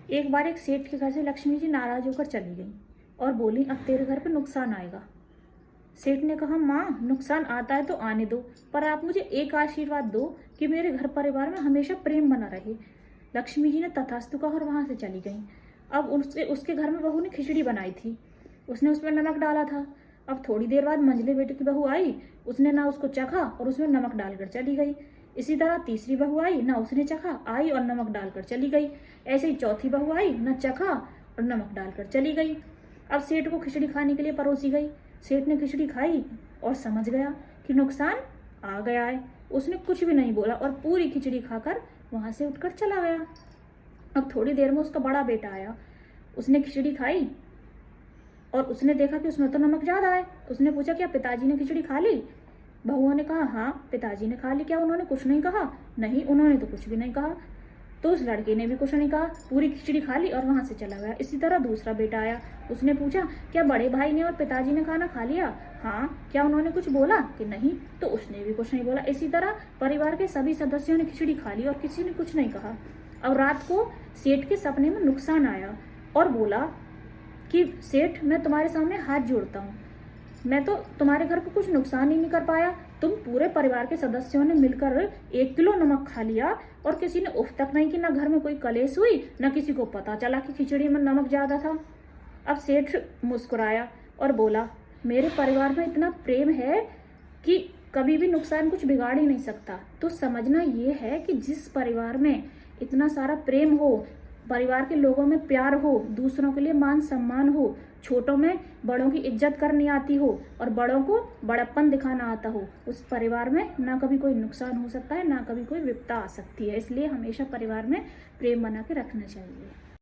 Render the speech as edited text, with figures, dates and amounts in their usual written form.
एक बार एक सेठ के घर से लक्ष्मी जी नाराज होकर चली गई और बोली, अब तेरे घर पे नुकसान आएगा। सेठ ने कहा, माँ नुकसान आता है तो आने दो, पर आप मुझे एक आशीर्वाद दो कि मेरे घर परिवार में हमेशा प्रेम बना रहे। लक्ष्मी जी ने तथास्तु कहा और वहां से चली गई। अब उसके घर में बहू ने खिचड़ी बनाई थी, उसने उसमें नमक डाला था। अब थोड़ी देर बाद मंझले बेटे की बहू आई, उसने ना उसको चखा और उसमें नमक डालकर चली गई। इसी तरह तीसरी बहू आई, ना उसने चखा, आई और नमक डालकर चली गई। ऐसे ही चौथी बहू आई, न चखा और नमक डालकर चली गई। अब सेठ को खिचड़ी खाने के लिए परोसी गई। सेठ ने खिचड़ी खाई और समझ गया कि नुकसान आ गया है। उसने कुछ भी नहीं बोला और पूरी खिचड़ी खाकर वहां से उठकर चला गया। अब थोड़ी देर में उसका बड़ा बेटा आया, उसने खिचड़ी खाई और उसने देखा कि उसमें तो नमक ज्यादा है। उसने पूछा, क्या पिताजी ने खिचड़ी खा ली? बहुओं ने कहा, हाँ पिताजी ने खा ली। क्या उन्होंने कुछ नहीं कहा? नहीं, उन्होंने तो कुछ भी नहीं कहा। तो उस लड़के ने भी कुछ नहीं कहा, पूरी खिचड़ी खा ली और वहां से चला गया। इसी तरह दूसरा बेटा आया, उसने पूछा, क्या बड़े भाई ने और पिताजी ने खाना खा लिया? हाँ। क्या उन्होंने कुछ बोला? कि नहीं, तो उसने भी कुछ नहीं बोला। इसी तरह परिवार के सभी सदस्यों ने खिचड़ी खा ली और किसी ने कुछ नहीं कहा। अब रात को सेठ के सपने में नुकसान आया और बोला कि सेठ, मैं तुम्हारे सामने हाथ जोड़ता हूँ, मैं तो तुम्हारे घर को कुछ नुकसान ही नहीं कर पाया। तुम पूरे परिवार के सदस्यों ने मिलकर 1 किलो नमक खा लिया और किसी ने उफ तक नहीं कि ना घर में कोई कलेश हुई, ना किसी को पता चला कि खिचड़ी में नमक ज्यादा था। अब सेठ मुस्कुराया और बोला, मेरे परिवार में इतना प्रेम है कि कभी भी नुकसान कुछ बिगाड़ ही नहीं सकता। तो समझना ये है कि जिस परिवार में इतना सारा प्रेम हो, परिवार के लोगों में प्यार हो, दूसरों के लिए मान सम्मान हो, छोटों में बड़ों की इज्जत करनी आती हो और बड़ों को बड़प्पन दिखाना आता हो, उस परिवार में ना कभी कोई नुकसान हो सकता है, ना कभी कोई विपदा आ सकती है। इसलिए हमेशा परिवार में प्रेम बना के रखना चाहिए।